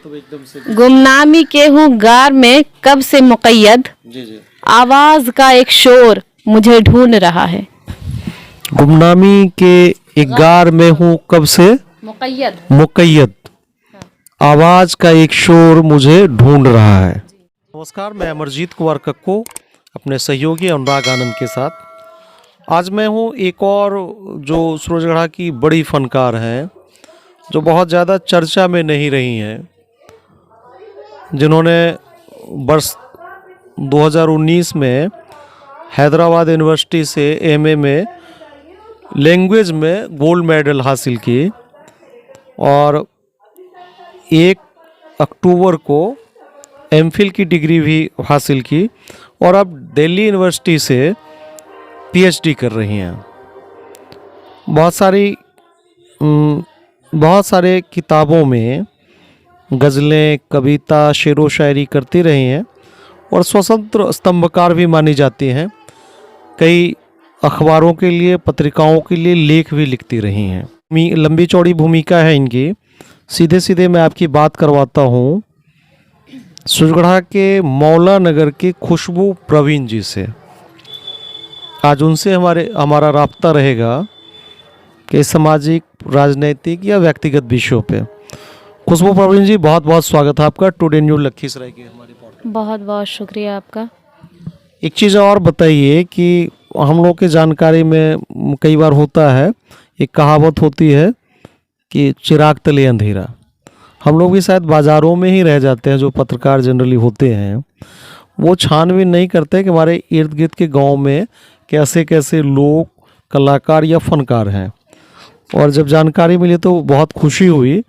तो एकदम से गुमनामी के हूँ गार में कब से मुक़य्यद, जी आवाज का एक शोर मुझे ढूंढ रहा है। गुमनामी के एक गार में हूँ कब से मुक़य्यद, आवाज का एक शोर मुझे ढूंढ रहा है। नमस्कार, मैं अमरजीत कुमार कक्को अपने सहयोगी अनुराग आनंद के साथ आज मैं हूँ एक और जो सूरजगढ़ा की बड़ी फनकार हैं, जो बहुत ज़्यादा चर्चा में नहीं रही हैं, जिन्होंने वर्ष 2019 में हैदराबाद यूनिवर्सिटी से एमए में लैंग्वेज में गोल्ड मेडल हासिल की और 1 अक्टूबर को एमफिल की डिग्री भी हासिल की और अब दिल्ली यूनिवर्सिटी से पीएचडी कर रही हैं। बहुत सारे किताबों में गज़लें, कविता, शेर व शायरी करती रही हैं और स्वतंत्र स्तंभकार भी मानी जाती हैं। कई अखबारों के लिए, पत्रिकाओं के लिए लेख भी लिखती रही हैं। लंबी चौड़ी भूमिका है इनकी। सीधे सीधे मैं आपकी बात करवाता हूँ सूरजगढ़ा के मौला नगर के खुशबू प्रवीण जी से। आज उनसे हमारा राब्ता रहेगा कि सामाजिक, राजनीतिक या व्यक्तिगत विषयों पे। खुशबू प्रवीण जी, बहुत बहुत स्वागत है आपका टुडे न्यूज़ लखीसराय के हमारे पॉडकास्ट। बहुत बहुत शुक्रिया आपका। एक चीज़ और बताइए कि हम लोग की जानकारी में कई बार होता है, एक कहावत होती है कि चिराग तले अंधेरा। हम लोग भी शायद बाज़ारों में ही रह जाते हैं, जो पत्रकार जनरली होते हैं वो छानबीन नहीं करते कि हमारे इर्द गिर्द के गांव में कैसे कैसे लोग, कलाकार या फनकार हैं। और जब जानकारी मिली तो बहुत खुशी हुई,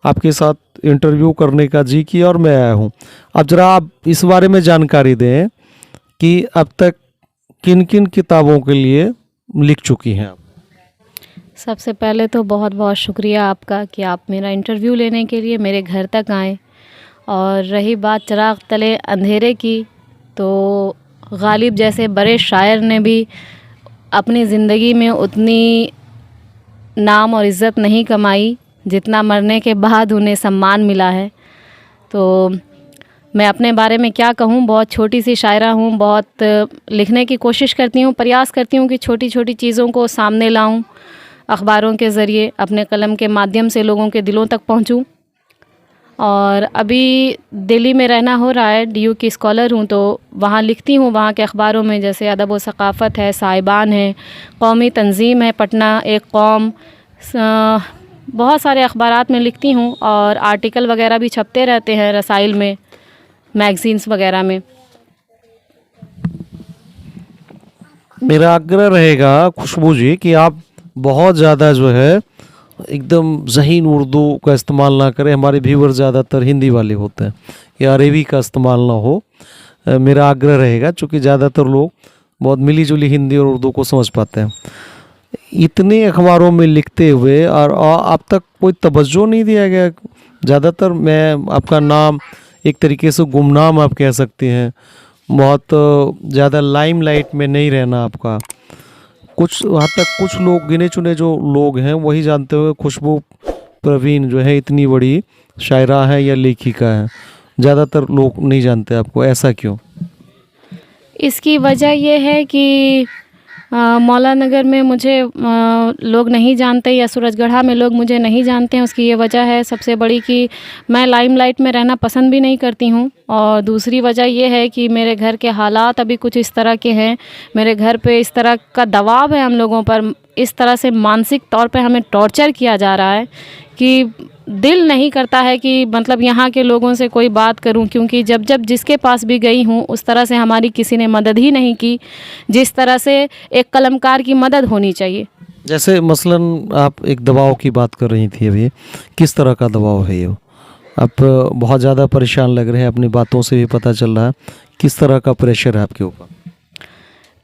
आपके साथ इंटरव्यू करने का जी किया और मैं आया हूँ। अब ज़रा आप इस बारे में जानकारी दें कि अब तक किन किन किताबों के लिए लिख चुकी हैं आप। सबसे पहले तो बहुत बहुत शुक्रिया आपका कि आप मेरा इंटरव्यू लेने के लिए मेरे घर तक आए। और रही बात चिराग तले अंधेरे की, तो गालिब जैसे बड़े शायर ने भी अपनी ज़िंदगी में उतनी नाम और इज़्ज़त नहीं कमाई जितना मरने के बाद उन्हें सम्मान मिला है। तो मैं अपने बारे में क्या कहूँ, बहुत छोटी सी शायरा हूँ। बहुत लिखने की कोशिश करती हूँ, प्रयास करती हूँ कि छोटी छोटी चीज़ों को सामने लाऊं, अखबारों के ज़रिए अपने कलम के माध्यम से लोगों के दिलों तक पहुँचूं। और अभी दिल्ली में रहना हो रहा है, डीयू की स्कॉलर हूँ, तो वहाँ लिखती हूँ। वहाँ के अखबारों में जैसे अदब व सक़ाफ़त है, साहिबान है, कौमी तंजीम है, पटना एक कौम, बहुत सारे अखबारात में लिखती हूँ। और आर्टिकल वगैरह भी छपते रहते हैं रसाइल में, मैगज़ीन्स वगैरह में। मेरा आग्रह रहेगा खुशबू जी कि आप बहुत ज़्यादा जो है एकदम ज़हीन उर्दू का इस्तेमाल ना करें। हमारे व्यूअर ज़्यादातर हिंदी वाले होते हैं, या अरबी का इस्तेमाल ना हो। मेरा आग्रह रहेगा, चूँकि ज़्यादातर लोग बहुत मिली जुली हिंदी और उर्दू को समझ पाते हैं। इतने अखबारों में लिखते हुए और अब तक कोई तवज्जो नहीं दिया गया। ज़्यादातर मैं आपका नाम एक तरीके से गुमनाम आप कह सकते हैं, बहुत ज़्यादा लाइमलाइट में नहीं रहना आपका। कुछ वहाँ तक कुछ लोग, गिने चुने जो लोग हैं, वही जानते हुए खुशबू प्रवीण जो है इतनी बड़ी शायरा है या लेखिका है। ज़्यादातर लोग नहीं जानते आपको, ऐसा क्यों? इसकी वजह यह है कि मौला नगर में मुझे लोग नहीं जानते, या सूरजगढ़ा में लोग मुझे नहीं जानते हैं। उसकी ये वजह है सबसे बड़ी कि मैं लाइमलाइट में रहना पसंद भी नहीं करती हूँ। और दूसरी वजह ये है कि मेरे घर के हालात अभी कुछ इस तरह के हैं, मेरे घर पे इस तरह का दबाव है हम लोगों पर, इस तरह से मानसिक तौर पे हमें टॉर्चर किया जा रहा है कि दिल नहीं करता है कि मतलब यहाँ के लोगों से कोई बात करूँ। क्योंकि जब जब जिसके पास भी गई हूँ उस तरह से हमारी किसी ने मदद ही नहीं की, जिस तरह से एक कलमकार की मदद होनी चाहिए। जैसे मसलन आप एक दबाव की बात कर रही थी अभी, किस तरह का दबाव है ये? आप बहुत ज़्यादा परेशान लग रहे हैं, अपनी बातों से भी पता चल रहा है। किस तरह का प्रेशर है आपके ऊपर?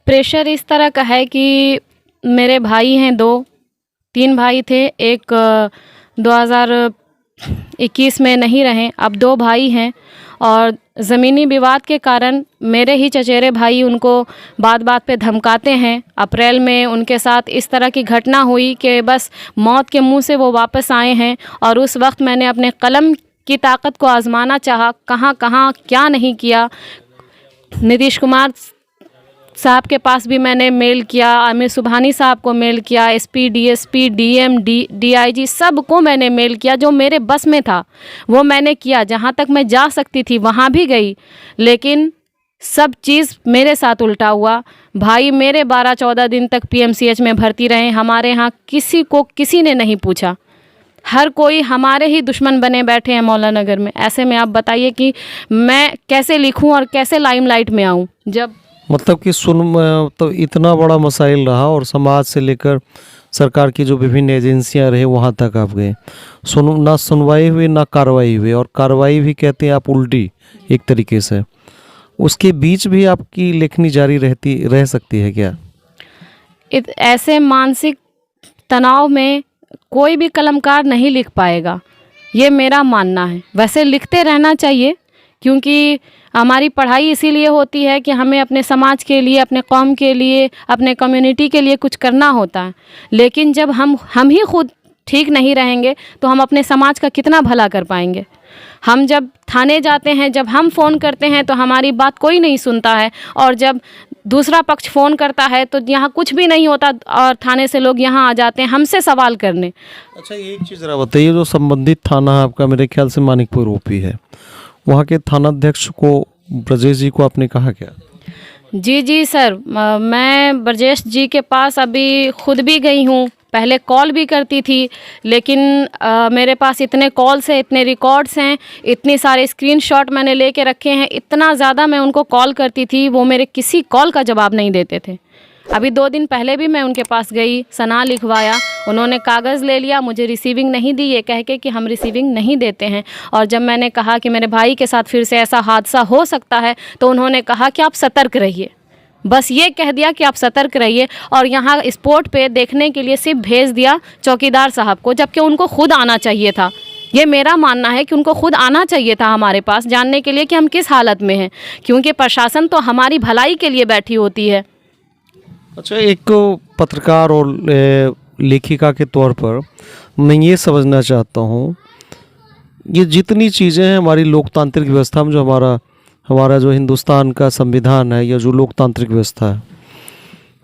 प्रेशर इस तरह का है कि मेरे भाई हैं, 3 भाई थे। एक 2021 में नहीं रहे, अब 2 भाई हैं। और ज़मीनी विवाद के कारण मेरे ही चचेरे भाई उनको बात बात पे धमकाते हैं। अप्रैल में उनके साथ इस तरह की घटना हुई कि बस मौत के मुंह से वो वापस आए हैं। और उस वक्त मैंने अपने कलम की ताकत को आजमाना चाहा, कहाँ कहाँ क्या नहीं किया। नीतीश कुमार साहब के पास भी मैंने मेल किया, आमिर सुबहानी साहब को मेल किया, एसपी, डीएसपी, डीएम, डीआईजी सबको मैंने मेल किया। जो मेरे बस में था वो मैंने किया, जहाँ तक मैं जा सकती थी वहाँ भी गई, लेकिन सब चीज़ मेरे साथ उल्टा हुआ। भाई मेरे 12-14 दिन तक पीएमसीएच में भर्ती रहे। हमारे यहाँ किसी ने नहीं पूछा, हर कोई हमारे ही दुश्मन बने बैठे हैं मौलाना नगर में। ऐसे में आप बताइए कि मैं कैसे लिखूं और कैसे लाइमलाइट में आऊं। जब मतलब कि तो इतना बड़ा मसाइल रहा और समाज से लेकर सरकार की जो विभिन्न एजेंसियां रहे वहाँ तक आप गए, ना सुनवाई हुई ना कार्रवाई हुई, और कार्रवाई भी कहते हैं आप उल्टी एक तरीके से। उसके बीच भी आपकी लेखनी जारी रह सकती है क्या? ऐसे मानसिक तनाव में कोई भी कलमकार नहीं लिख पाएगा, ये मेरा मानना है। वैसे लिखते रहना चाहिए, क्योंकि हमारी पढ़ाई इसीलिए होती है कि हमें अपने समाज के लिए, अपने कौम के लिए, अपने कम्युनिटी के लिए कुछ करना होता है। लेकिन जब हम ही खुद ठीक नहीं रहेंगे तो हम अपने समाज का कितना भला कर पाएंगे। हम जब थाने जाते हैं, जब हम फ़ोन करते हैं तो हमारी बात कोई नहीं सुनता है, और जब दूसरा पक्ष फ़ोन करता है तो यहाँ कुछ भी नहीं होता और थाने से लोग यहाँ आ जाते हैं हमसे सवाल करने। अच्छा, एक चीज़ ज़रा बताइए, जो संबंधित थाना है आपका, मेरे ख्याल से मानिकपुर ओपी है, वहाँ के थानाध्यक्ष को, ब्रजेश जी को आपने कहा क्या? जी सर, मैं ब्रजेश जी के पास अभी खुद भी गई हूँ। पहले कॉल भी करती थी, लेकिन मेरे पास इतने कॉल्स हैं, इतने रिकॉर्ड्स हैं, इतने सारे स्क्रीनशॉट मैंने लेके रखे हैं, इतना ज़्यादा मैं उनको कॉल करती थी, वो मेरे किसी कॉल का जवाब नहीं देते थे। अभी 2 दिन पहले भी मैं उनके पास गई, सना लिखवाया, उन्होंने कागज़ ले लिया, मुझे रिसीविंग नहीं दी, ये कह के कि हम रिसीविंग नहीं देते हैं। और जब मैंने कहा कि मेरे भाई के साथ फिर से ऐसा हादसा हो सकता है, तो उन्होंने कहा कि आप सतर्क रहिए। बस ये कह दिया कि आप सतर्क रहिए, और यहाँ स्पॉट पे देखने के लिए सिर्फ भेज दिया चौकीदार साहब को, जबकि उनको खुद आना चाहिए था। ये मेरा मानना है कि उनको खुद आना चाहिए था हमारे पास, जानने के लिए कि हम किस हालत में हैं, क्योंकि प्रशासन तो हमारी भलाई के लिए बैठी होती है। अच्छा, एक पत्रकार और लेखिका के तौर पर मैं ये समझना चाहता हूँ, ये जितनी चीज़ें हैं हमारी लोकतांत्रिक व्यवस्था में, जो हमारा जो हिंदुस्तान का संविधान है या जो लोकतांत्रिक व्यवस्था है,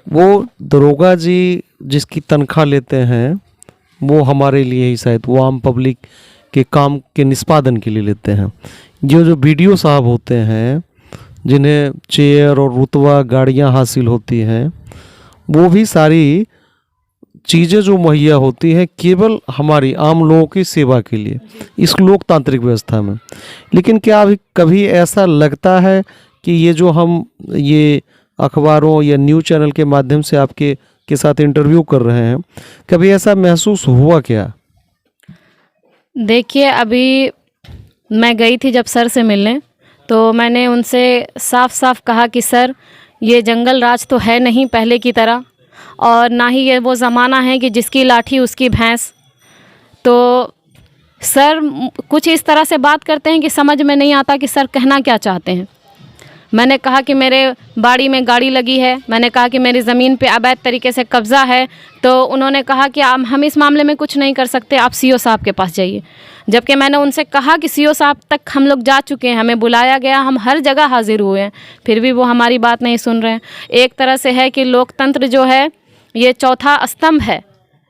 वो दरोगा जी जिसकी तनख्वाह लेते हैं वो हमारे लिए ही, शायद वो आम पब्लिक के काम के निष्पादन के लिए लेते हैं। जो बीडीओ साहब होते हैं, जिन्हें चेयर और रुतबा गाड़ियाँ हासिल होती हैं, वो भी सारी चीज़ें जो मुहैया होती हैं केवल हमारी आम लोगों की सेवा के लिए इस लोकतांत्रिक व्यवस्था में। लेकिन क्या अभी कभी ऐसा लगता है कि ये जो हम ये अखबारों या न्यूज़ चैनल के माध्यम से आपके साथ इंटरव्यू कर रहे हैं, कभी ऐसा महसूस हुआ क्या? देखिए, अभी मैं गई थी जब सर से मिलने, तो मैंने उनसे साफ साफ कहा कि सर, ये जंगल राज तो है नहीं पहले की तरह, और ना ही ये वो ज़माना है कि जिसकी लाठी उसकी भैंस। तो सर कुछ इस तरह से बात करते हैं कि समझ में नहीं आता कि सर कहना क्या चाहते हैं। मैंने कहा कि मेरे बाड़ी में गाड़ी लगी है, मैंने कहा कि मेरी ज़मीन पे अवैध तरीके से कब्ज़ा है, तो उन्होंने कहा कि हम इस मामले में कुछ नहीं कर सकते, आप सीओ साहब के पास जाइए। जबकि मैंने उनसे कहा कि सीओ साहब तक हम लोग जा चुके हैं, हमें बुलाया गया, हम हर जगह हाजिर हुए हैं, फिर भी वो हमारी बात नहीं सुन रहे हैं। एक तरह से है कि लोकतंत्र जो है ये चौथा स्तंभ है,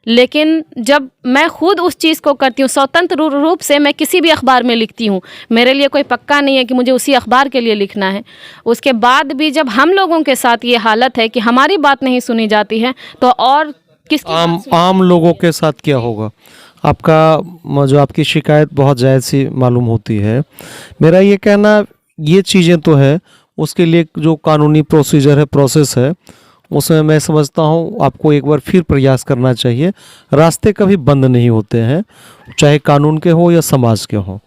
लेकिन जब मैं खुद उस चीज़ को करती हूँ, स्वतंत्र रूप से मैं किसी भी अखबार में लिखती हूँ, मेरे लिए कोई पक्का नहीं है कि मुझे उसी अखबार के लिए लिखना है, उसके बाद भी जब हम लोगों के साथ ये हालत है कि हमारी बात नहीं सुनी जाती है, तो और किसकी आम लोगों के साथ क्या होगा? आपका जो आपकी शिकायत बहुत जायज़ सी मालूम होती है। मेरा ये कहना, ये चीज़ें तो है, उसके लिए जो कानूनी प्रोसीजर है, प्रोसेस है, उसमें मैं समझता हूँ आपको एक बार फिर प्रयास करना चाहिए। रास्ते कभी बंद नहीं होते हैं, चाहे कानून के हो या समाज के हो।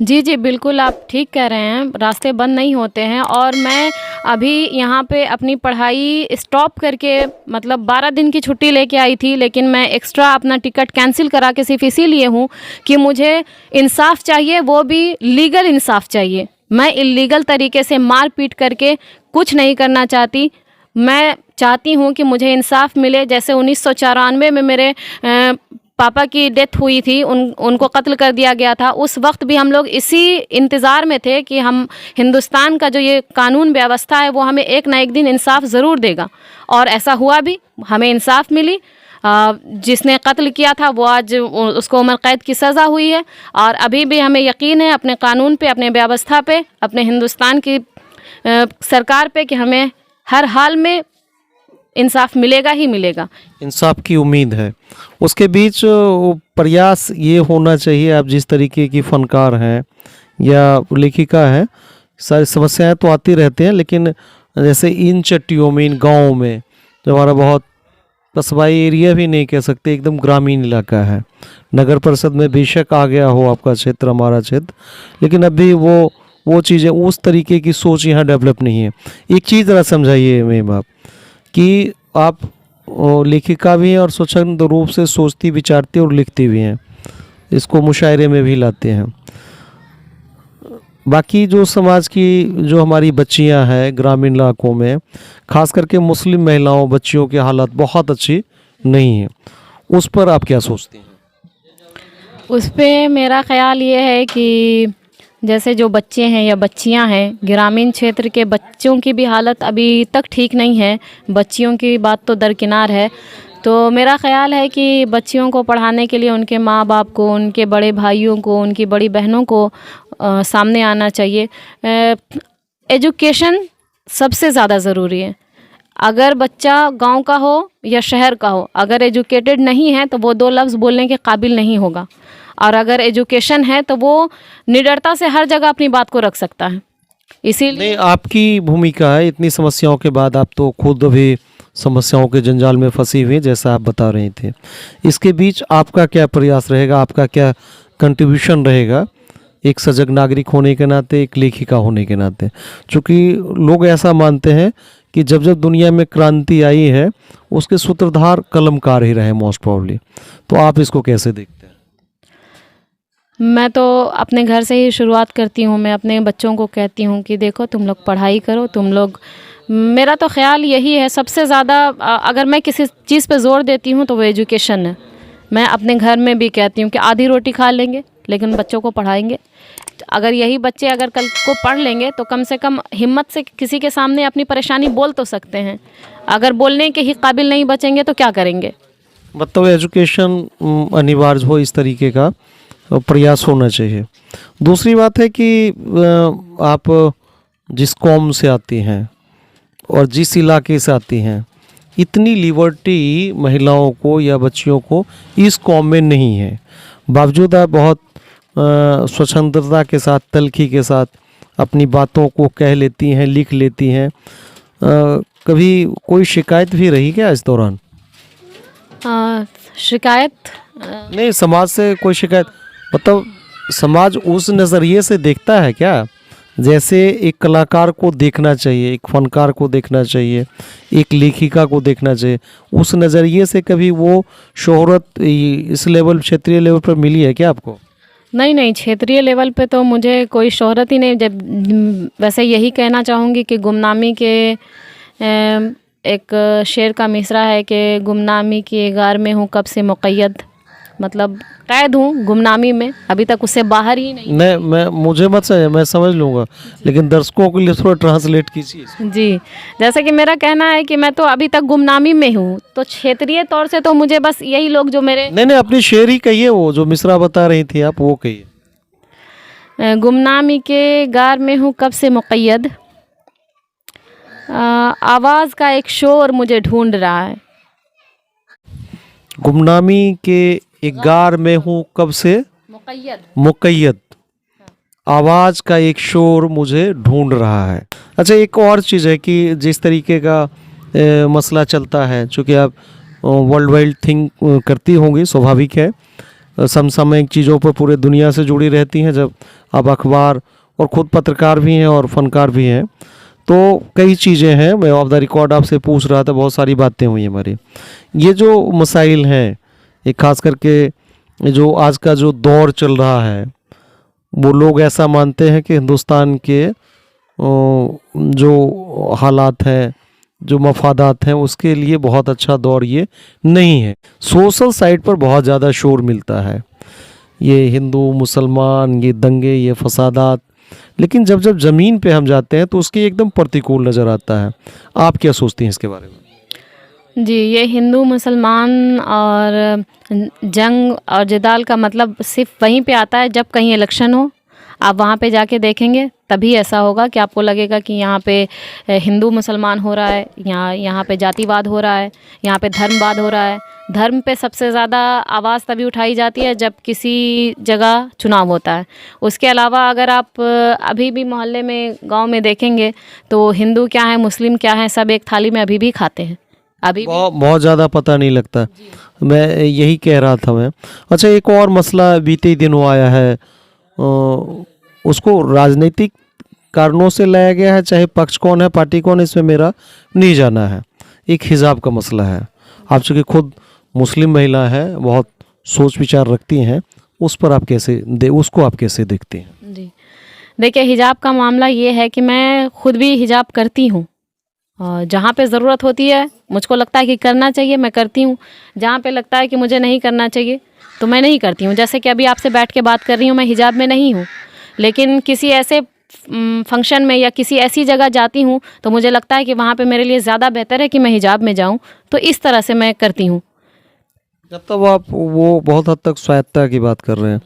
जी बिल्कुल, आप ठीक कह रहे हैं, रास्ते बंद नहीं होते हैं। और मैं अभी यहाँ पे अपनी पढ़ाई स्टॉप करके, मतलब 12 दिन की छुट्टी लेके आई थी, लेकिन मैं एक्स्ट्रा अपना टिकट कैंसिल करा के सिर्फ इसीलिए हूँ कि मुझे इंसाफ चाहिए, वो भी लीगल इंसाफ चाहिए। मैं इल्लीगल तरीके से मार पीट करके कुछ नहीं करना चाहती। मैं चाहती हूँ कि मुझे इंसाफ मिले, जैसे 1994 में मेरे पापा की डेथ हुई थी, उनको कत्ल कर दिया गया था, उस वक्त भी हम लोग इसी इंतज़ार में थे कि हम हिंदुस्तान का जो ये कानून व्यवस्था है वो हमें एक ना एक दिन इंसाफ ज़रूर देगा। और ऐसा हुआ भी, हमें इंसाफ मिली। जिसने कत्ल किया था वो आज उसको उम्र कैद की सज़ा हुई है। और अभी भी हमें यकीन है अपने कानून पे, अपने व्यवस्था पे, अपने हिंदुस्तान की सरकार पे कि हमें हर हाल में इंसाफ मिलेगा ही मिलेगा। इंसाफ की उम्मीद है। उसके बीच प्रयास ये होना चाहिए, आप जिस तरीके की फनकार हैं या लेखिका हैं, सारी समस्याएं तो आती रहती हैं, लेकिन जैसे इन चट्टियों में, इन गाँव में, जो हमारा बहुत कस्बाई एरिया भी नहीं कह सकते, एकदम ग्रामीण इलाका है। नगर परिषद में बेशक आ गया हो आपका क्षेत्र, हमारा क्षेत्र, लेकिन अभी वो चीज़ें, उस तरीके की सोच यहाँ डेवलप नहीं है। एक चीज़ ज़रा समझाइए मैम आप, कि आप लेखिका भी हैं और स्वच्छंद रूप से सोचती, विचारती और लिखती भी हैं, इसको मुशायरे में भी लाते हैं। बाकी जो समाज की, जो हमारी बच्चियां हैं ग्रामीण इलाकों में, खास करके मुस्लिम महिलाओं, बच्चियों की हालत बहुत अच्छी नहीं है, उस पर आप क्या सोचते हैं? उस पे मेरा ख़्याल ये है कि जैसे जो बच्चे हैं या बच्चियां हैं, ग्रामीण क्षेत्र के बच्चों की भी हालत अभी तक ठीक नहीं है, बच्चियों की बात तो दरकिनार है। तो मेरा ख़्याल है कि बच्चियों को पढ़ाने के लिए उनके माँ बाप को, उनके बड़े भाइयों को, उनकी बड़ी बहनों को सामने आना चाहिए। एजुकेशन सबसे ज़्यादा ज़रूरी है। अगर बच्चा गांव का हो या शहर का हो, अगर एजुकेटेड नहीं है तो वो दो लफ्ज़ बोलने के काबिल नहीं होगा, और अगर एजुकेशन है तो वो निडरता से हर जगह अपनी बात को रख सकता है। इसीलिए नहीं, आपकी भूमिका है, इतनी समस्याओं के बाद आप तो खुद भी समस्याओं के जंजाल में फंसी हुई, जैसा आप बता रहे थे। इसके बीच आपका क्या प्रयास रहेगा, आपका क्या कंट्रीब्यूशन रहेगा, एक सजग नागरिक होने के नाते, एक लेखिका होने के नाते? चूँकि लोग ऐसा मानते हैं कि जब जब दुनिया में क्रांति आई है, उसके सूत्रधार कलमकार ही रहे मोस्ट प्रॉब्ली, तो आप इसको कैसे देखते हैं? मैं तो अपने घर से ही शुरुआत करती हूँ। मैं अपने बच्चों को कहती हूँ कि देखो तुम लोग पढ़ाई करो, तुम लोग, मेरा तो ख्याल यही है सबसे ज़्यादा, अगर मैं किसी चीज़ पे ज़ोर देती हूँ तो वो एजुकेशन है। मैं अपने घर में भी कहती हूँ कि आधी रोटी खा लेंगे लेकिन बच्चों को पढ़ाएंगे। अगर यही बच्चे अगर कल को पढ़ लेंगे तो कम से कम हिम्मत से किसी के सामने अपनी परेशानी बोल तो सकते हैं। अगर बोलने के ही काबिल नहीं बचेंगे तो क्या करेंगे? मतलब एजुकेशन अनिवार्य हो, इस तरीके का प्रयास होना चाहिए। दूसरी बात है कि आप जिस कौम से आती हैं और जिस इलाके से आती हैं, इतनी लिबर्टी महिलाओं को या बच्चियों को इस कौम में नहीं है। बावजूद आप बहुत स्वतंत्रता के साथ, तलखी के साथ अपनी बातों को कह लेती हैं, लिख लेती हैं। कभी कोई शिकायत भी रही क्या इस दौरान? शिकायत नहीं, समाज से कोई शिकायत, मतलब समाज उस नज़रिए से देखता है क्या, जैसे एक कलाकार को देखना चाहिए, एक फनकार को देखना चाहिए, एक लेखिका को देखना चाहिए, उस नज़रिए से कभी वो शोहरत इस लेवल, क्षेत्रीय लेवल पर मिली है क्या आपको? नहीं, क्षेत्रीय लेवल पे तो मुझे कोई शोहरत ही नहीं। जब वैसे यही कहना चाहूँगी कि गुमनामी के एक शेर का मिसरा है कि गुमनामी की गार में हूँ कब से मुक़य्यद, मतलब कैद हूँ गुमनामी में, अभी तक उससे बाहर ही नहीं। मैं मुझे मत समझ, मैं समझ लूँगा, लेकिन दर्शकों के लिए थोड़ा ट्रांसलेट कीजिए। जी, जैसे कि मेरा कहना है कि मैं तो अभी तक गुमनामी में हूँ, तो क्षेत्रीय तौर से तो मुझे बस यही लोग जो मेरे, नहीं, अपनी शेर ही कहिए, वो जो मिसरा बता रही थी आप, वो कहिए। गुमनामी के गार में हूँ कब से मुक़य्यद, आवाज़ का एक शोर मुझे ढूंढ रहा है। गुमनामी के एक गार में हूँ कब से मुक़य्यद, आवाज़ का एक शोर मुझे ढूंढ रहा है। अच्छा, एक और चीज़ है कि जिस तरीके का मसला चलता है, चूँकि आप वर्ल्ड वाइड थिंक करती होंगी, स्वाभाविक है, समसामयिक चीज़ों पर पूरे दुनिया से जुड़ी रहती हैं। जब आप अखबार और ख़ुद पत्रकार भी हैं और फनकार भी हैं, तो कई चीज़ें हैं, मैं ऑफ द रिकॉर्ड आपसे पूछ रहा था, बहुत सारी बातें हुई हमारी। ये जो मसाइल हैं, एक खास करके जो आज का जो दौर चल रहा है, वो लोग ऐसा मानते हैं कि हिंदुस्तान के जो हालात हैं जो मफादात हैं उसके लिए बहुत अच्छा दौर ये नहीं है। सोशल साइड पर बहुत ज़्यादा शोर मिलता है, ये हिंदू मुसलमान, ये दंगे, ये फसादात, लेकिन जब जब ज़मीन पे हम जाते हैं तो उसके एकदम प्रतिकूल नज़र आता है। आप क्या सोचती हैं इसके बारे में? जी, ये हिंदू मुसलमान और जंग और जिदाल का मतलब सिर्फ वहीं पे आता है जब कहीं इलेक्शन हो। आप वहाँ पे जाके देखेंगे तभी ऐसा होगा कि आपको लगेगा कि यहाँ पे हिंदू मुसलमान हो रहा है, यहाँ पे जातिवाद हो रहा है, यहाँ पे धर्मवाद हो रहा है। धर्म पे सबसे ज़्यादा आवाज़ तभी उठाई जाती है जब किसी जगह चुनाव होता है। उसके अलावा अगर आप अभी भी मोहल्ले में, गांव में देखेंगे तो हिंदू क्या है, मुस्लिम क्या है, सब एक थाली में अभी भी खाते हैं। अभी बहुत ज़्यादा पता नहीं लगता। मैं यही कह रहा था मैं। अच्छा, एक और मसला बीते ही दिनों आया है, उसको राजनीतिक कारणों से लाया गया है, चाहे पक्ष कौन है, पार्टी कौन है, इसमें मेरा नहीं जाना है। एक हिजाब का मसला है। आप चूँकि खुद मुस्लिम महिला है, बहुत सोच विचार रखती हैं, उस पर आप उसको आप कैसे देखती हैं? जी, देखिए, हिजाब का मामला ये है कि मैं खुद भी हिजाब करती हूँ। जहाँ पे ज़रूरत होती है, मुझको लगता है कि करना चाहिए, मैं करती हूँ। जहाँ पे लगता है कि मुझे नहीं करना चाहिए तो मैं नहीं करती हूँ। जैसे कि अभी आपसे बैठ के बात कर रही हूँ, मैं हिजाब में नहीं हूँ, लेकिन किसी ऐसे फंक्शन में या किसी ऐसी जगह जाती हूँ तो मुझे लगता है कि वहाँ पे मेरे लिए ज़्यादा बेहतर है कि मैं हिजाब में जाऊँ, तो इस तरह से मैं करती हूँ। मतलब आप वो बहुत हद तक स्वायत्तता की बात कर रहे हैं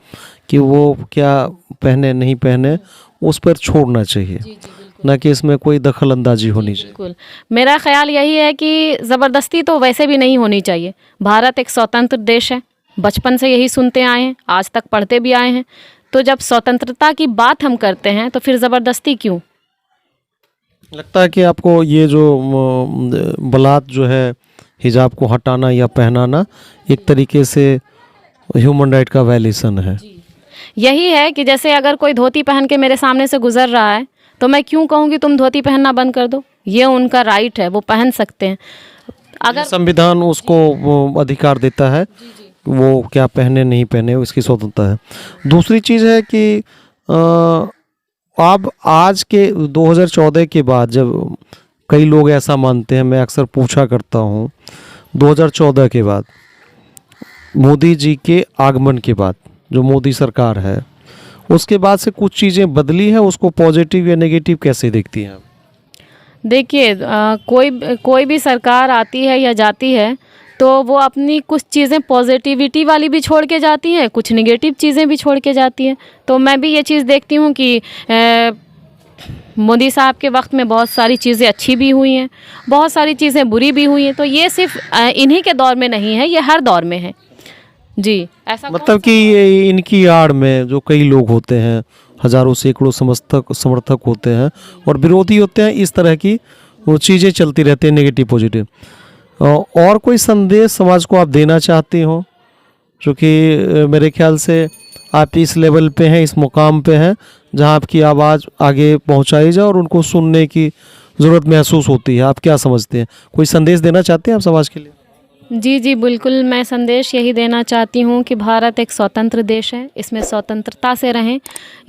कि वो क्या पहने नहीं पहने उस पर छोड़ना चाहिए, ना कि इसमें कोई दखल अंदाजी होनी चाहिए। बिल्कुल, मेरा ख्याल यही है कि ज़बरदस्ती तो वैसे भी नहीं होनी चाहिए। भारत एक स्वतंत्र देश है, बचपन से यही सुनते आए हैं, आज तक पढ़ते भी आए हैं। तो जब स्वतंत्रता की बात हम करते हैं तो फिर ज़बरदस्ती क्यों? लगता है कि आपको ये जो बलात जो है हिजाब को हटाना या पहनाना एक तरीके से ह्यूमन राइट का वायलेशन है। यही है कि जैसे अगर कोई धोती पहन के मेरे सामने से गुजर रहा है तो मैं क्यों कहूँ कि तुम धोती पहनना बंद कर दो? ये उनका राइट है, वो पहन सकते हैं। अगर संविधान उसको वो अधिकार देता है, वो क्या पहने नहीं पहने उसकी स्वतंत्रता है। दूसरी चीज़ है कि अब आज के 2014 के बाद जब कई लोग ऐसा मानते हैं, मैं अक्सर पूछा करता हूँ, 2014 के बाद मोदी जी के आगमन के बाद जो मोदी सरकार है उसके बाद से कुछ चीज़ें बदली हैं, उसको पॉजिटिव या नेगेटिव कैसे देखती हैं आप? देखिए, कोई भी सरकार आती है या जाती है तो वो अपनी कुछ चीज़ें पॉजिटिविटी वाली भी छोड़ के जाती हैं, कुछ नेगेटिव चीज़ें भी छोड़ के जाती हैं। तो मैं भी ये चीज़ देखती हूँ कि मोदी साहब के वक्त में बहुत सारी चीज़ें अच्छी भी हुई हैं, बहुत सारी चीज़ें बुरी भी हुई हैं। तो ये सिर्फ इन्हीं के दौर में नहीं है, ये हर दौर में है। जी, ऐसा मतलब कि इनकी आड़ में जो कई लोग होते हैं, हजारों सैकड़ों समर्थक होते हैं और विरोधी होते हैं, इस तरह की वो चीज़ें चलती रहती हैं, नेगेटिव पॉजिटिव। और कोई संदेश समाज को आप देना चाहते हो? क्योंकि मेरे ख्याल से आप इस लेवल पे हैं, इस मुकाम पे हैं जहां आपकी आवाज़ आगे पहुंचाई जाए और उनको सुनने की ज़रूरत महसूस होती है। आप क्या समझते हैं, कोई संदेश देना चाहते हैं आप समाज के लिए? जी, बिल्कुल, मैं संदेश यही देना चाहती हूँ कि भारत एक स्वतंत्र देश है, इसमें स्वतंत्रता से रहें।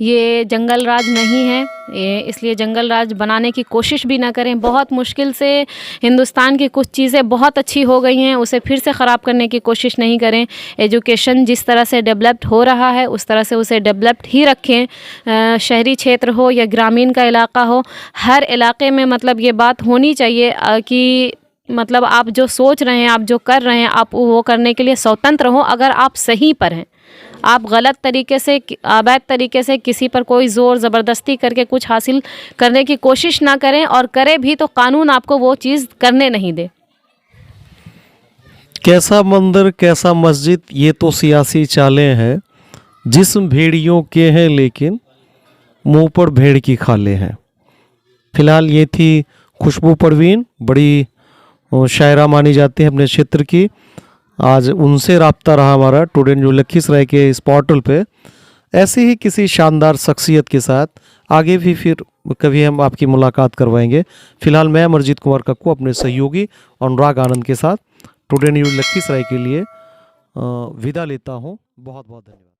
ये जंगल राज नहीं है, इसलिए जंगल राज बनाने की कोशिश भी ना करें। बहुत मुश्किल से हिंदुस्तान की कुछ चीज़ें बहुत अच्छी हो गई हैं, उसे फिर से ख़राब करने की कोशिश नहीं करें। एजुकेशन जिस तरह से डेवलप्ड हो रहा है उस तरह से उसे डेवलप्ड ही रखें। शहरी क्षेत्र हो या ग्रामीण का इलाका हो, हर इलाके में मतलब ये बात होनी चाहिए कि मतलब आप जो सोच रहे हैं, आप जो कर रहे हैं, आप वो करने के लिए स्वतंत्र हो अगर आप सही पर हैं। आप गलत तरीके से, अवैध तरीके से किसी पर कोई ज़ोर ज़बरदस्ती करके कुछ हासिल करने की कोशिश ना करें, और करें भी तो कानून आपको वो चीज़ करने नहीं दे। कैसा मंदिर कैसा मस्जिद, ये तो सियासी चालें हैं, जिस्म भेड़ियों के हैं लेकिन मुंह पर भेड़ की खाले हैं। फिलहाल ये थी खुशबू परवीन, बड़ी शायरा मानी जाती है अपने क्षेत्र की। आज उनसे राब्ता रहा हमारा टुडे न्यूज़ लखीसराय के इस पोर्टल पे। ऐसे ही किसी शानदार शख्सियत के साथ आगे भी फिर कभी हम आपकी मुलाकात करवाएंगे। फिलहाल मैं अमरजीत कुमार कक्कू अपने सहयोगी अनुराग आनंद के साथ टुडे न्यूज़ लखीसराय के लिए विदा लेता हूँ। बहुत बहुत धन्यवाद।